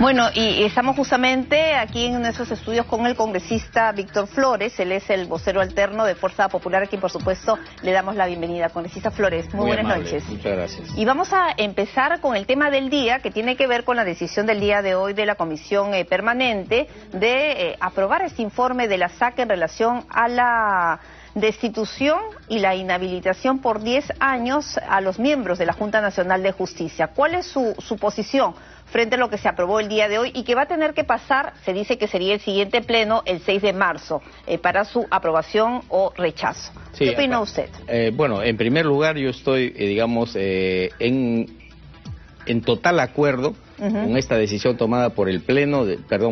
Bueno, y estamos justamente aquí en nuestros estudios con el congresista Víctor Flores. Él es el vocero alterno de Fuerza Popular, a quien por supuesto le damos la bienvenida. Congresista Flores, muy buenas noches. Muchas gracias. Y vamos a empezar con el tema del día, que tiene que ver con la decisión del día de hoy de la Comisión Permanente de aprobar este informe de la SAC en relación a la destitución y la inhabilitación por 10 años a los miembros de la Junta Nacional de Justicia. ¿Cuál es su posición frente a lo que se aprobó el día de hoy y que va a tener que pasar, se dice que sería el siguiente pleno, el 6 de marzo, para su aprobación o rechazo? Sí, ¿Qué opina usted? Bueno, en primer lugar yo estoy, en total acuerdo con esta decisión tomada por el pleno,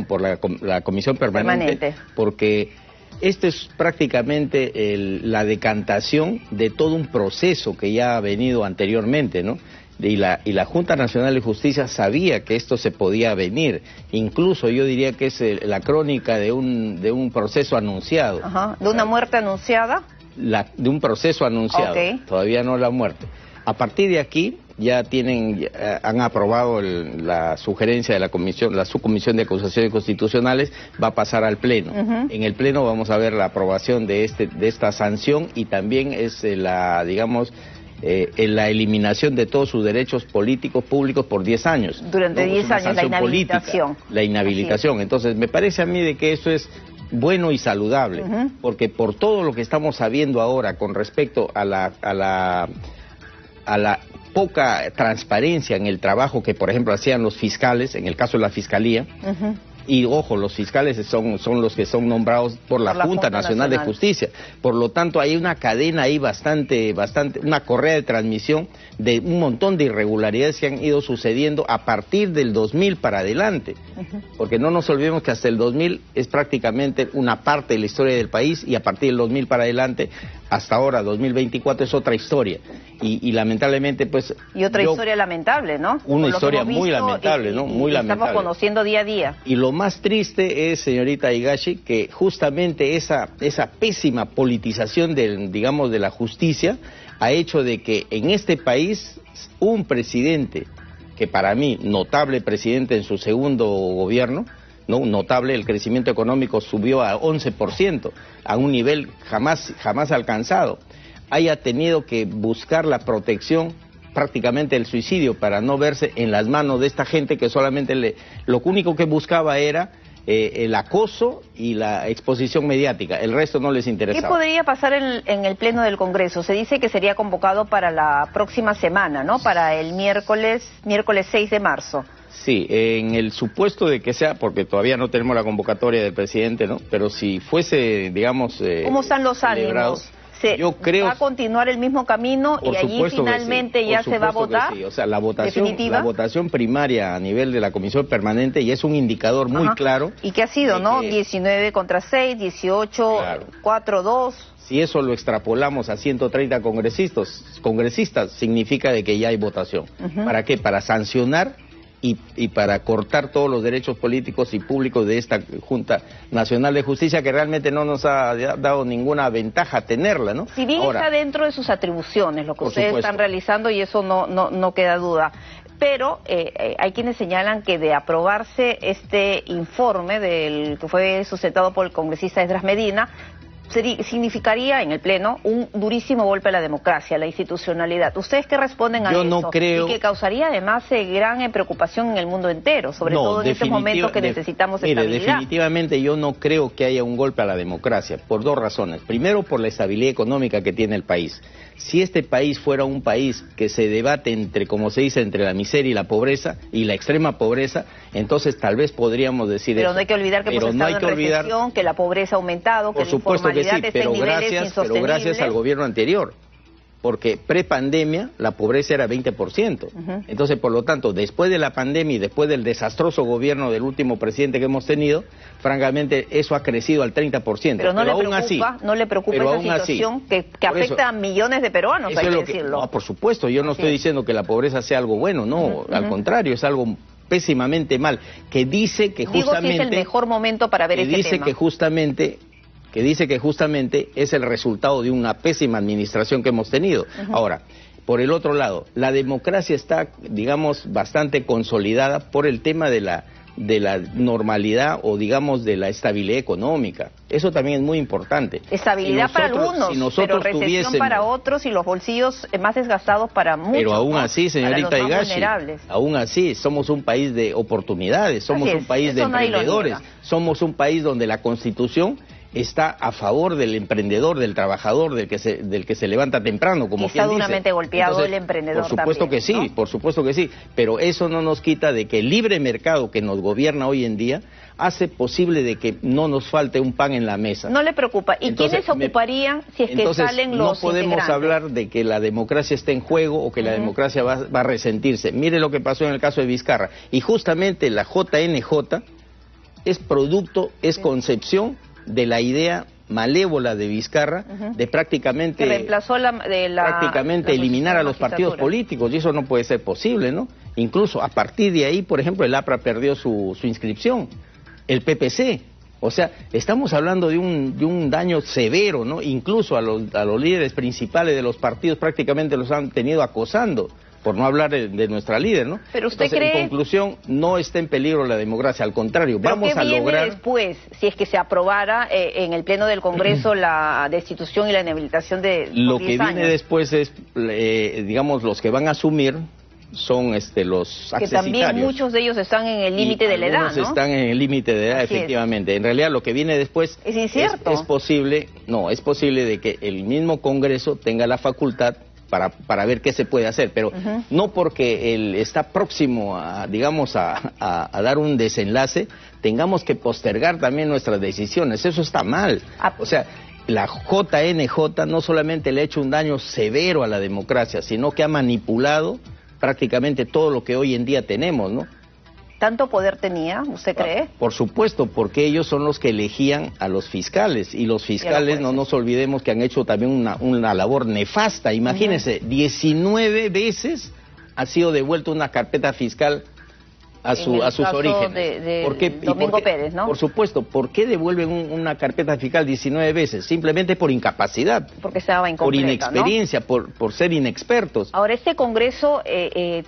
por la Comisión Permanente, porque esto es prácticamente la decantación de todo un proceso que ya ha venido anteriormente, ¿no? Y la Junta Nacional de Justicia sabía que esto se podía venir. Incluso yo diría que es la crónica de un proceso anunciado. Ajá. ¿De una muerte anunciada? De un proceso anunciado, todavía no la muerte. A partir de aquí ya han aprobado la sugerencia de la subcomisión de acusaciones constitucionales, va a pasar al pleno. En el pleno vamos a ver la aprobación de esta sanción y también es en la eliminación de todos sus derechos políticos públicos por 10 años. Durante 10 años, la inhabilitación. La inhabilitación. Entonces, me parece a mí de que eso es bueno y saludable, porque por todo lo que estamos sabiendo ahora con respecto a la poca transparencia en el trabajo que, por ejemplo, hacían los fiscales, en el caso de la Fiscalía, y ojo, los fiscales son los que son nombrados por la Junta Nacional de Justicia. Por lo tanto, hay una cadena ahí una correa de transmisión de un montón de irregularidades que han ido sucediendo a partir del 2000 para adelante. Porque no nos olvidemos que hasta el 2000 es prácticamente una parte de la historia del país y a partir del 2000 para adelante, hasta ahora, 2024, es otra historia. Y lamentablemente, pues... Y otra historia lamentable, ¿no? Una historia muy lamentable, ¿no? Muy lamentable. Estamos conociendo día a día. Y lo más triste es, señorita Higashi, que justamente esa pésima politización de la justicia ha hecho de que en este país un presidente, que para mí, notable presidente en su segundo gobierno, ¿no? Notable, el crecimiento económico subió a 11%, a un nivel jamás alcanzado, haya tenido que buscar la protección, prácticamente el suicidio, para no verse en las manos de esta gente que solamente lo único que buscaba era el acoso y la exposición mediática, el resto no les interesaba. ¿Qué podría pasar en el Pleno del Congreso? Se dice que sería convocado para la próxima semana, ¿no? Para el miércoles 6 de marzo. Sí, en el supuesto de que sea, porque todavía no tenemos la convocatoria del presidente, ¿no? Pero si fuese, digamos... ¿Cómo están los ánimos? Yo creo, ¿va a continuar el mismo camino y allí finalmente ya se va a votar? Sí. O sea, la votación primaria a nivel de la Comisión Permanente ya es un indicador muy claro. ¿Y qué ha sido, no? 19 contra 6, 18, 4-2... Si eso lo extrapolamos a 130 congresistas, significa de que ya hay votación. ¿Para qué? Para sancionar y para cortar todos los derechos políticos y públicos de esta Junta Nacional de Justicia, que realmente no nos ha dado ninguna ventaja tenerla, ¿no? Si bien está dentro de sus atribuciones, lo que ustedes están realizando, y eso no queda duda. Pero hay quienes señalan que de aprobarse este informe que fue sustentado por el congresista Esdras Medina, significaría en el Pleno un durísimo golpe a la democracia, a la institucionalidad. ¿Ustedes qué responden a eso? Yo no creo... Y que causaría además gran preocupación en el mundo entero, sobre todo en estos momentos que necesitamos estabilidad. Definitivamente yo no creo que haya un golpe a la democracia, por dos razones. Primero, por la estabilidad económica que tiene el país. Si este país fuera un país que se debate como se dice, entre la miseria y la pobreza, y la extrema pobreza, entonces tal vez podríamos decir eso. Pero no hay que olvidar que hemos estado en recesión, que la pobreza ha aumentado, que la informalidad está en niveles insostenibles. Pero gracias al gobierno anterior, porque prepandemia la pobreza era 20%. Entonces, por lo tanto, después de la pandemia y después del desastroso gobierno del último presidente que hemos tenido, francamente, eso ha crecido al 30%. Pero no le preocupa esa situación que afecta a millones de peruanos, hay que decirlo. No, por supuesto, yo no estoy diciendo que la pobreza sea algo bueno, no, al contrario, es algo pésimamente mal, que dice que justamente... Digo que es el mejor momento para ver este tema. Que dice que justamente es el resultado de una pésima administración que hemos tenido. Ahora, por el otro lado, la democracia está, digamos, bastante consolidada por el tema de de la normalidad o digamos de la estabilidad económica. Eso también es muy importante. Estabilidad para algunos, pero recesión para otros y los bolsillos más desgastados para muchos. Pero aún así, señorita Higashi, vulnerables. Aún así somos un país de oportunidades, somos un país de emprendedores, somos un país donde la Constitución está a favor del emprendedor, del trabajador, del que se levanta temprano, como está duramente golpeado. Entonces, el emprendedor. Por supuesto también, que sí, ¿no? Por supuesto que sí, pero eso no nos quita de que el libre mercado que nos gobierna hoy en día hace posible de que no nos falte un pan en la mesa. No le preocupa. ¿Y quiénes ocuparían si es que salen los no podemos hablar de que la democracia está en juego o que la democracia va a resentirse. Mire lo que pasó en el caso de Vizcarra. Y justamente la JNJ es producto, es concepción de la idea malévola de Vizcarra de prácticamente, que reemplazó prácticamente eliminar a los partidos políticos, y eso no puede ser posible, ¿no? Incluso a partir de ahí, por ejemplo, el APRA perdió su inscripción, el PPC, o sea, estamos hablando de un daño severo, ¿no? Incluso a los líderes principales de los partidos prácticamente los han tenido acosando, por no hablar de nuestra líder, ¿no? Pero usted Entonces, cree... en conclusión, no está en peligro la democracia, al contrario, vamos a lograr... ¿Qué viene después, si es que se aprobara en el Pleno del Congreso la destitución y la inhabilitación de Lo que viene después es, digamos, los que van a asumir son los accesitarios. Que también muchos de ellos están en el límite de la edad, ¿no? Algunos están en el límite de edad, efectivamente. En realidad, lo que viene después... Es incierto. Es posible de que el mismo Congreso tenga la facultad para ver qué se puede hacer, pero no porque él está próximo a, digamos, a dar un desenlace, tengamos que postergar también nuestras decisiones. Eso está mal. O sea, la JNJ no solamente le ha hecho un daño severo a la democracia, sino que ha manipulado prácticamente todo lo que hoy en día tenemos, ¿no? ¿Tanto poder tenía, usted cree? Por supuesto, porque ellos son los que elegían a los fiscales, y los fiscales, no nos olvidemos que han hecho también una labor nefasta. Imagínense, 19 veces ha sido devuelta una carpeta fiscal a sus orígenes. ¿Por qué? Domingo Pérez, ¿no? Por supuesto, ¿por qué devuelven una carpeta fiscal 19 veces? Simplemente por incapacidad. Porque estaba incompleta, por inexperiencia, ¿no? por ser inexpertos. Ahora, este Congreso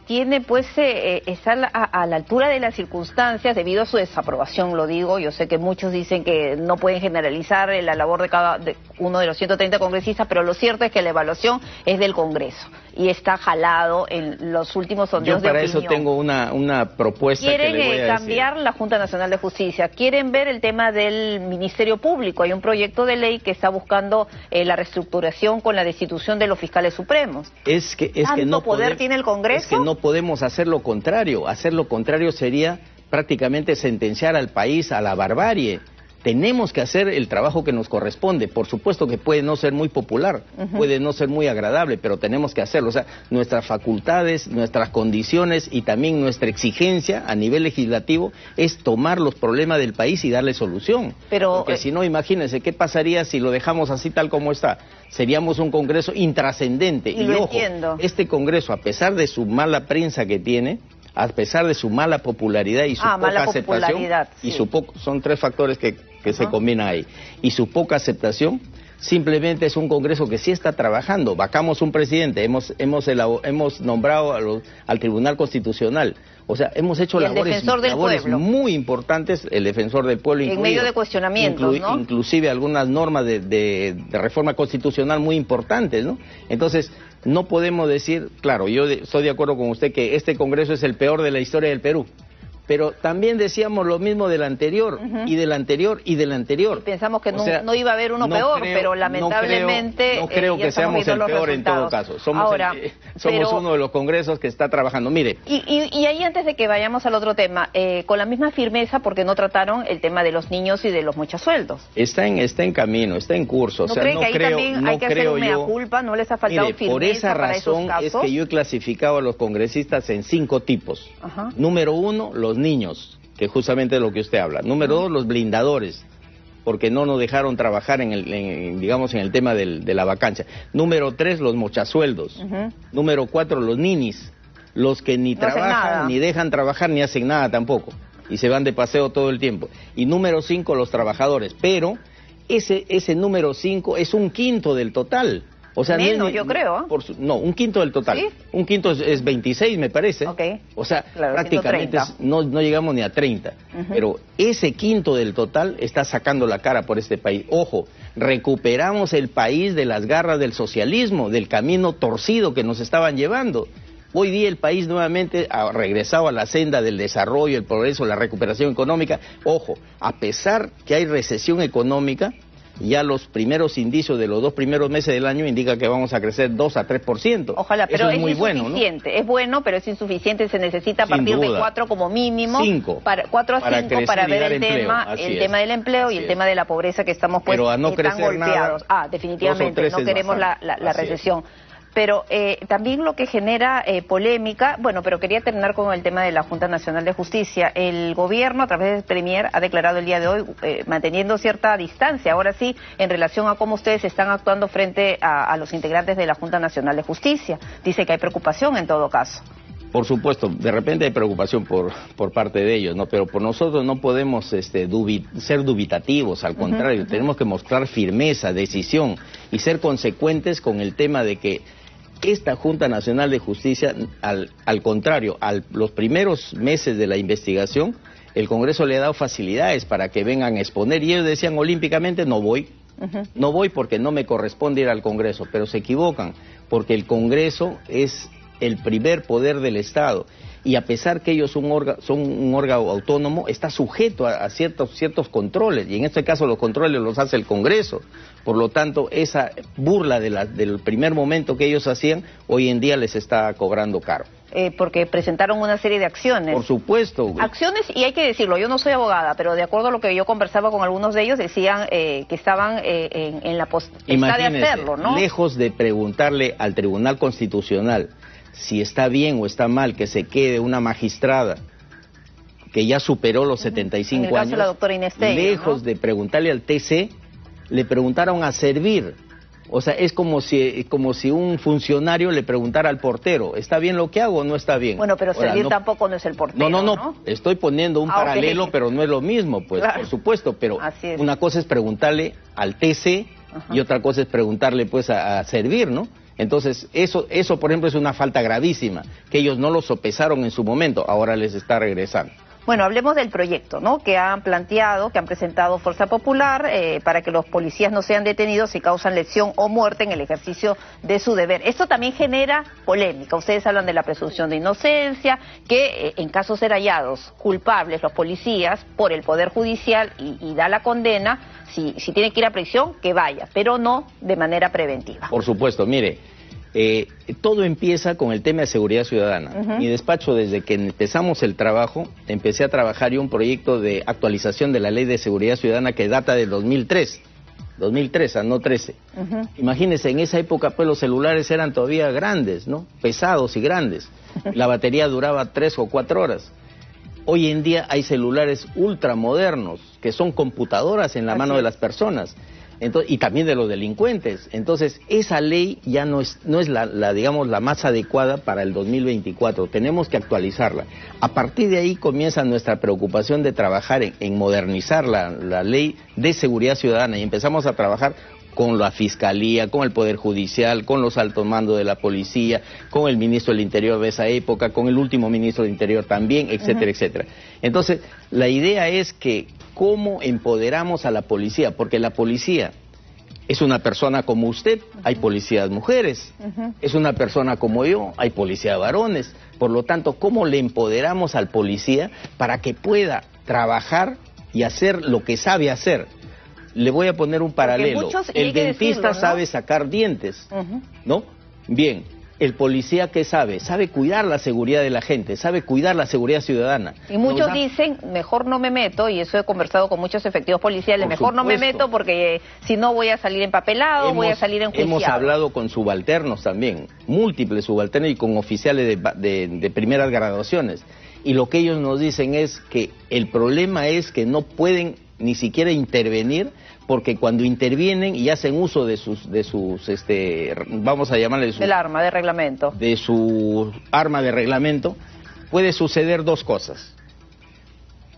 tiene, pues, está a la altura de las circunstancias debido a su desaprobación, lo digo. Yo sé que muchos dicen que no pueden generalizar la labor de uno de los 130 congresistas, pero lo cierto es que la evaluación es del Congreso y está jalado en los últimos sondeos de opinión. Yo para eso tengo una propuesta. Quieren cambiar la Junta Nacional de Justicia, quieren ver el tema del Ministerio Público. Hay un proyecto de ley que está buscando la reestructuración con la destitución de los fiscales supremos. Es que no poder tiene el Congreso. Es que no podemos hacer lo contrario. Hacer lo contrario sería prácticamente sentenciar al país a la barbarie. Tenemos que hacer el trabajo que nos corresponde. Por supuesto que puede no ser muy popular, puede no ser muy agradable, pero tenemos que hacerlo. O sea, nuestras facultades, nuestras condiciones y también nuestra exigencia a nivel legislativo es tomar los problemas del país y darle solución. Porque si no, imagínense, ¿qué pasaría si lo dejamos así tal como está? Seríamos un Congreso intrascendente. Y ojo, este Congreso, a pesar de su mala prensa que tiene, a pesar de su mala popularidad y su poca aceptación, y son tres factores que se combinan ahí, y su poca aceptación, simplemente es un Congreso que sí está trabajando. Vacamos un presidente, hemos nombrado al Tribunal Constitucional, o sea, hemos hecho labores muy importantes, el defensor del pueblo en medio de cuestionamientos, ¿no? Inclusive algunas normas de reforma constitucional muy importantes, ¿no? Entonces, no podemos decir, claro, yo estoy de acuerdo con usted que este Congreso es el peor de la historia del Perú, pero también decíamos lo mismo del anterior, y del anterior, y del anterior. Y pensamos que no iba a haber uno peor, pero lamentablemente... No creo que seamos el peor en todo caso. Somos uno de los congresos que está trabajando. Mire... Y ahí, antes de que vayamos al otro tema, con la misma firmeza, porque no trataron el tema de los niños y de los mochasueldos. Está en camino, está en curso. ¿No cree que ahí también hay que hacer un mea culpa? ¿No les ha faltado firmeza por esa razón para esos casos? Es que yo he clasificado a los congresistas en 5 tipos. Número 1, los niños, que justamente es lo que usted habla. Número 2, los blindadores, porque no nos dejaron trabajar en el tema de la vacancia. Número 3, los mochasueldos. Número 4, los ninis, los que ni trabajan, ni dejan trabajar, ni hacen nada tampoco, y se van de paseo todo el tiempo. Y número 5, los trabajadores, pero ese número 5 es 1/5 del total. O sea, menos, yo creo. No, un quinto del total. ¿Sí? Un quinto es 26, me parece. Okay. O sea, claro, prácticamente no llegamos ni a 30. Pero ese quinto del total está sacando la cara por este país. Ojo, recuperamos el país de las garras del socialismo, del camino torcido que nos estaban llevando. Hoy día el país nuevamente ha regresado a la senda del desarrollo, el progreso, la recuperación económica. Ojo, a pesar que hay recesión económica, ya los primeros indicios de los 2 primeros meses del año indican que vamos a crecer 2 a 3%. Ojalá, pero eso es muy insuficiente. Bueno, ¿no? Es bueno, pero es insuficiente. Se necesita a partir de 4 como mínimo. 4 a 5 para ver el tema del empleo y el tema de la pobreza que estamos pero a no tan golpeados. Definitivamente, no queremos la recesión. Pero también lo que genera polémica, bueno, pero quería terminar con el tema de la Junta Nacional de Justicia. El gobierno, a través del Premier, ha declarado el día de hoy, manteniendo cierta distancia, ahora sí, en relación a cómo ustedes están actuando frente a los integrantes de la Junta Nacional de Justicia. Dice que hay preocupación en todo caso. Por supuesto, de repente hay preocupación por parte de ellos, ¿no? Pero por nosotros no podemos ser dubitativos, al contrario, tenemos que mostrar firmeza, decisión y ser consecuentes con el tema de que esta Junta Nacional de Justicia, al contrario, los primeros meses de la investigación, el Congreso le ha dado facilidades para que vengan a exponer y ellos decían olímpicamente no voy. No voy porque no me corresponde ir al Congreso, pero se equivocan porque el Congreso es el primer poder del Estado y a pesar que ellos son un órgano autónomo, está sujeto a ciertos controles y en este caso los controles los hace el Congreso. Por lo tanto, esa burla del primer momento que ellos hacían, hoy en día les está cobrando caro. Porque presentaron una serie de acciones. Por supuesto. Acciones, y hay que decirlo, yo no soy abogada, pero de acuerdo a lo que yo conversaba con algunos de ellos, decían que estaban en la posibilidad de hacerlo, ¿no? Lejos de preguntarle al Tribunal Constitucional si está bien o está mal que se quede una magistrada que ya superó los 75 en el caso años, de la doctora Inés Tello, lejos ¿no? de preguntarle al TC, le preguntaron a servir. O sea, es como si un funcionario le preguntara al portero, ¿está bien lo que hago o no está bien? Bueno, pero servir tampoco no es el portero, No, estoy poniendo un paralelo, pero no es lo mismo, pues, claro. Por supuesto, pero una cosa es preguntarle al TC y otra cosa es preguntarle, pues, a servir, ¿no? Entonces, eso, por ejemplo, es una falta gravísima, que ellos no lo sopesaron en su momento, ahora les está regresando. Bueno, hablemos del proyecto, ¿no?, que han planteado, que han presentado Fuerza Popular, para que los policías no sean detenidos si causan lesión o muerte en el ejercicio de su deber. Esto también genera polémica. Ustedes hablan de la presunción de inocencia, que en caso de ser hallados culpables los policías por el Poder Judicial y da la condena, si tiene que ir a prisión, que vaya, pero no de manera preventiva. Por supuesto, mire, todo empieza con el tema de seguridad ciudadana. Mi despacho, desde que empezamos el trabajo, empecé a trabajar yo un proyecto de actualización de la Ley de Seguridad Ciudadana que data del 2003, no 13. Imagínense, en esa época pues los celulares eran todavía grandes, ¿no? Pesados y grandes. La batería duraba 3 o 4 horas. Hoy en día hay celulares ultramodernos, que son computadoras en la mano de las personas. Entonces, y también de los delincuentes. Entonces, esa ley ya no es digamos, la más adecuada para el 2024. Tenemos que actualizarla. A partir de ahí comienza nuestra preocupación de trabajar en modernizar la ley de seguridad ciudadana y empezamos a trabajar con la Fiscalía, con el Poder Judicial, con los altos mandos de la Policía, con el Ministro del Interior de esa época, con el último Ministro del Interior también, etcétera, etcétera. Entonces, la idea es que cómo empoderamos a la policía, porque la policía es una persona como usted, hay policías mujeres, es una persona como yo, hay policías varones, por lo tanto, ¿cómo le empoderamos al policía para que pueda trabajar y hacer lo que sabe hacer? Le voy a poner un paralelo. El dentista sabe sacar dientes, ¿no? Bien, el policía, ¿qué sabe? Sabe cuidar la seguridad de la gente, sabe cuidar la seguridad ciudadana. Y muchos dicen, mejor no me meto, y eso he conversado con muchos efectivos policiales, mejor no me meto porque si no voy a salir empapelado, voy a salir enjuiciado. Hemos hablado con subalternos también, múltiples subalternos y con oficiales de primeras graduaciones. Y lo que ellos nos dicen es que el problema es que no pueden ni siquiera intervenir, porque cuando intervienen y hacen uso de sus vamos a llamarle del arma de reglamento, de su arma de reglamento, puede suceder dos cosas: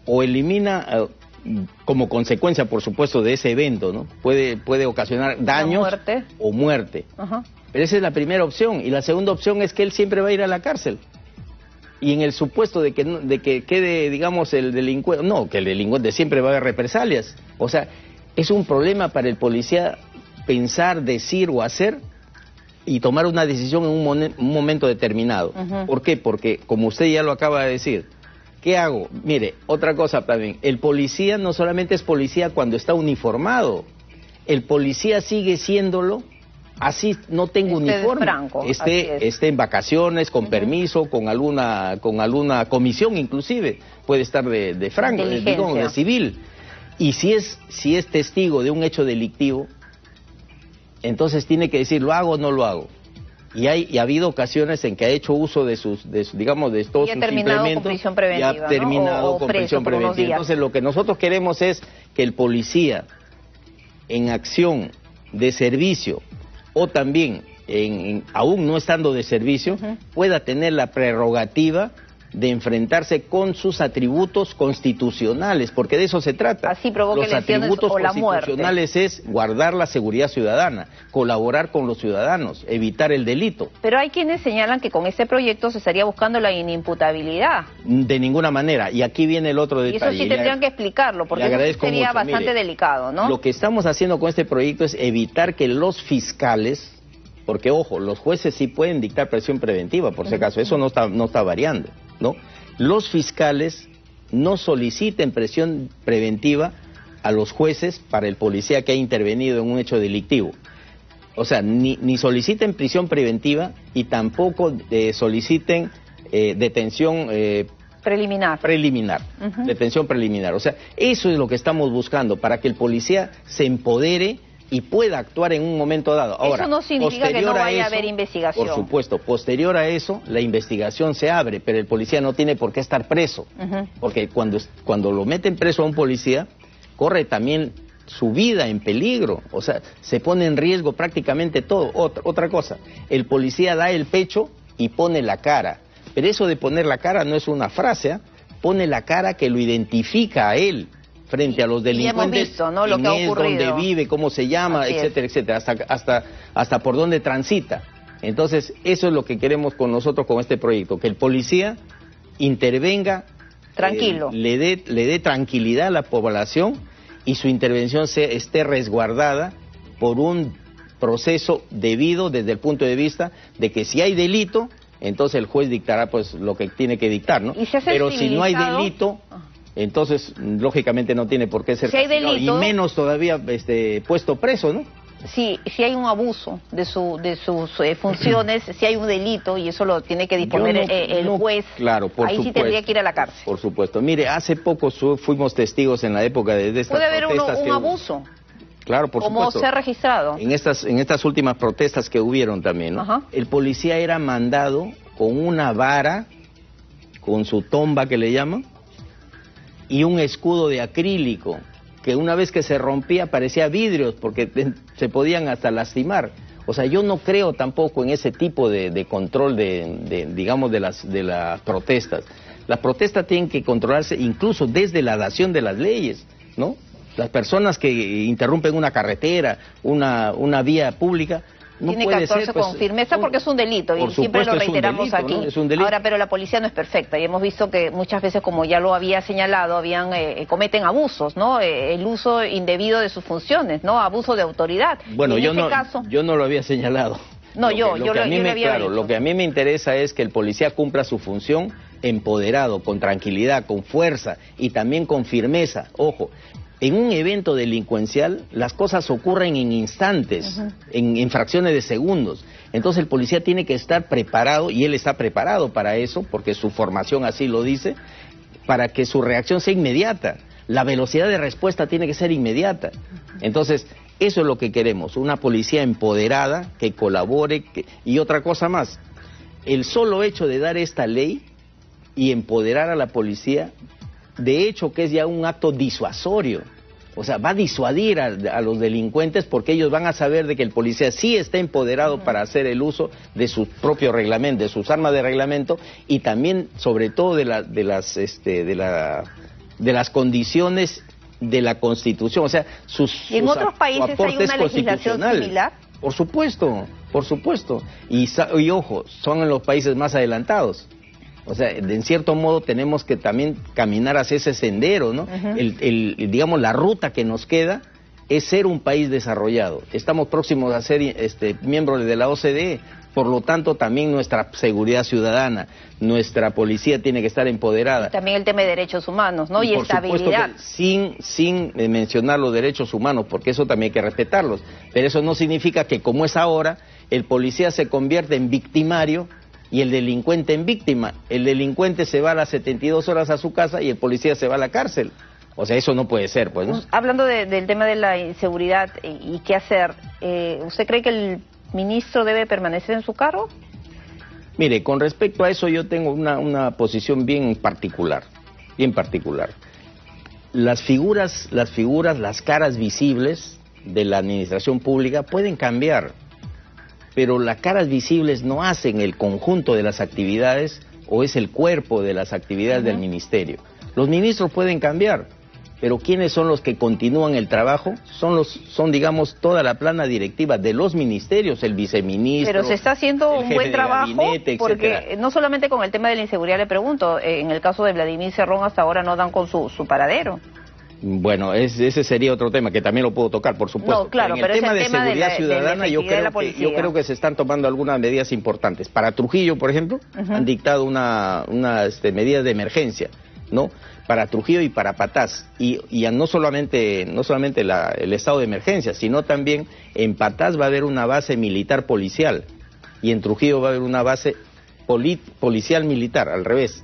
o elimina, como consecuencia, por supuesto, de ese evento, ¿no? Puede ocasionar daños o muerte. Pero esa es la primera opción. Y la segunda opción es que él siempre va a ir a la cárcel. Y en el supuesto de que quede, digamos, el delincuente, no, que el delincuente siempre va a haber represalias. O sea, es un problema para el policía pensar, decir o hacer y tomar una decisión en un momento determinado. ¿Por qué? Porque, como usted ya lo acaba de decir, ¿qué hago? Mire, otra cosa también, el policía no solamente es policía cuando está uniformado, el policía sigue siéndolo, así no tengo uniforme, franco, esté en vacaciones, con permiso, con alguna comisión inclusive, puede estar de franco, digamos, de civil. Y si es testigo de un hecho delictivo, entonces tiene que decir, ¿lo hago o no lo hago? Y ha habido ocasiones en que ha hecho uso de todos sus implementos y ha terminado con prisión preventiva. Entonces lo que nosotros queremos es que el policía en acción de servicio o también aún no estando de servicio pueda tener la prerrogativa de enfrentarse con sus atributos constitucionales, porque de eso se trata. Así provoque los atributos o la constitucionales muerte. Es guardar la seguridad ciudadana, colaborar con los ciudadanos, evitar el delito. Pero hay quienes señalan que con este proyecto se estaría buscando la inimputabilidad. De ninguna manera, y aquí viene el otro detalle. Y eso sí tendrían que explicarlo, porque eso sería bastante delicado, ¿no? Lo que estamos haciendo con este proyecto es evitar que los fiscales, porque ojo, los jueces sí pueden dictar prisión preventiva, por si acaso, eso no está variando, ¿no? Los fiscales no soliciten prisión preventiva a los jueces para el policía que ha intervenido en un hecho delictivo. O sea, ni soliciten prisión preventiva y tampoco soliciten detención preliminar. Detención preliminar. O sea, eso es lo que estamos buscando, para que el policía se empodere y pueda actuar en un momento dado. Ahora, eso no significa que no vaya a haber investigación. Por supuesto, posterior a eso, la investigación se abre, pero el policía no tiene por qué estar preso, porque cuando lo meten preso a un policía, corre también su vida en peligro, o sea, se pone en riesgo prácticamente todo. Otra cosa, el policía da el pecho y pone la cara, pero eso de poner la cara no es una frase, pone la cara que lo identifica a él frente a los delincuentes, hemos visto, ¿no?, lo que ha ocurrido, dónde vive, cómo se llama, etcétera, etcétera, hasta por dónde transita. Entonces, eso es lo que queremos con nosotros con este proyecto, que el policía intervenga, tranquilo, le dé tranquilidad a la población y su intervención esté resguardada por un proceso debido desde el punto de vista de que si hay delito, entonces el juez dictará pues lo que tiene que dictar, ¿no? Pero si no hay delito, entonces lógicamente no tiene por qué ser castigado, y menos todavía puesto preso, ¿no? Si hay un abuso de sus funciones, si hay un delito, y eso lo tiene que disponer el juez, claro, por ahí supuesto, sí tendría que ir a la cárcel. Por supuesto. Mire, hace poco fuimos testigos en la época de estas protestas. ¿Puede haber un abuso? Claro, por supuesto. ¿Cómo se ha registrado? En estas últimas protestas que hubieron también, ¿no? El policía era mandado con una vara, con su tomba que le llaman, y un escudo de acrílico, que una vez que se rompía parecía vidrios, porque se podían hasta lastimar. O sea, yo no creo tampoco en ese tipo de control digamos, de las protestas. Las protestas tienen que controlarse incluso desde la dación de las leyes, ¿no? Las personas que interrumpen una carretera, una vía pública, no tiene puede que actuarse ser, pues, con firmeza, porque es un delito, y siempre lo reiteramos aquí. ¿No? Es un delito. Ahora, pero la policía no es perfecta, y hemos visto que muchas veces, como ya lo había señalado, cometen abusos, ¿no? El uso indebido de sus funciones, ¿no? Abuso de autoridad. Bueno, yo no lo había señalado. No, yo lo había dicho. Lo que a mí me interesa es que el policía cumpla su función empoderado, con tranquilidad, con fuerza y también con firmeza. Ojo, en un evento delincuencial las cosas ocurren en instantes, en fracciones de segundos. Entonces el policía tiene que estar preparado, y él está preparado para eso, porque su formación así lo dice, para que su reacción sea inmediata. La velocidad de respuesta tiene que ser inmediata. Entonces, eso es lo que queremos, una policía empoderada, que colabore, y otra cosa más. El solo hecho de dar esta ley y empoderar a la policía, de hecho que es ya un acto disuasorio. O sea, va a disuadir a los delincuentes, porque ellos van a saber de que el policía sí está empoderado para hacer el uso de su propio reglamento, de sus armas de reglamento, y también, sobre todo, de las condiciones de la Constitución, o sea, ¿Y en otros países hay una legislación similar? Por supuesto, por supuesto. Y ojo, son en los países más adelantados. O sea, en cierto modo tenemos que también caminar hacia ese sendero, ¿no? Digamos, la ruta que nos queda es ser un país desarrollado. Estamos próximos a ser miembros de la OCDE, por lo tanto también nuestra seguridad ciudadana, nuestra policía tiene que estar empoderada. También el tema de derechos humanos, ¿no? Y estabilidad. Sin mencionar los derechos humanos, porque eso también hay que respetarlos. Pero eso no significa que, como es ahora, el policía se convierte en victimario y el delincuente en víctima. El delincuente se va a las 72 horas a su casa y el policía se va a la cárcel. O sea, eso no puede ser, pues, ¿no? Hablando del tema de la inseguridad y qué hacer, ¿usted cree que el ministro debe permanecer en su cargo? Mire, con respecto a eso yo tengo una posición bien particular, Las figuras, las caras visibles de la administración pública pueden cambiar, pero las caras visibles no hacen el conjunto de las actividades o es el cuerpo de las actividades del ministerio. Los ministros pueden cambiar, pero ¿quiénes son los que continúan el trabajo? Son digamos, toda la plana directiva de los ministerios, el viceministro. Pero se está haciendo un buen trabajo, gabinete, porque no solamente con el tema de la inseguridad le pregunto, en el caso de Vladimir Cerrón hasta ahora no dan con su paradero. Bueno, ese sería otro tema que también lo puedo tocar, por supuesto. No, claro, en el tema de seguridad ciudadana yo creo que se están tomando algunas medidas importantes. Para Trujillo, por ejemplo, han dictado unas medidas de emergencia, ¿no? Para Trujillo y para Patás, y no solamente el estado de emergencia, sino también en Patás va a haber una base militar policial y en Trujillo va a haber una base policial militar, al revés.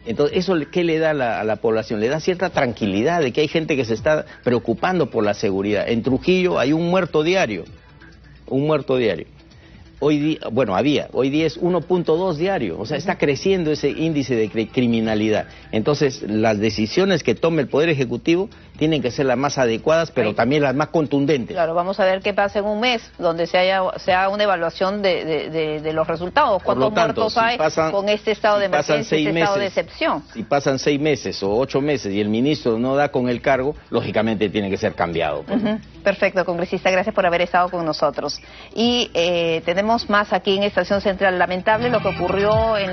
Entonces, ¿eso qué le da a la población? Le da cierta tranquilidad de que hay gente que se está preocupando por la seguridad. En Trujillo hay un muerto diario. Hoy día es 1.2 diario, o sea, está creciendo ese índice de criminalidad. Entonces, las decisiones que tome el Poder Ejecutivo tienen que ser las más adecuadas, pero también las más contundentes. Claro, vamos a ver qué pasa en un mes, donde se haga una evaluación de los resultados. ¿Cuántos muertos hay con este estado de emergencia, este estado de excepción? Si pasan 6 meses o 8 meses y el ministro no da con el cargo, lógicamente tiene que ser cambiado. Perfecto, congresista, gracias por haber estado con nosotros. Y tenemos más aquí en Estación Central. Lamentable lo que ocurrió en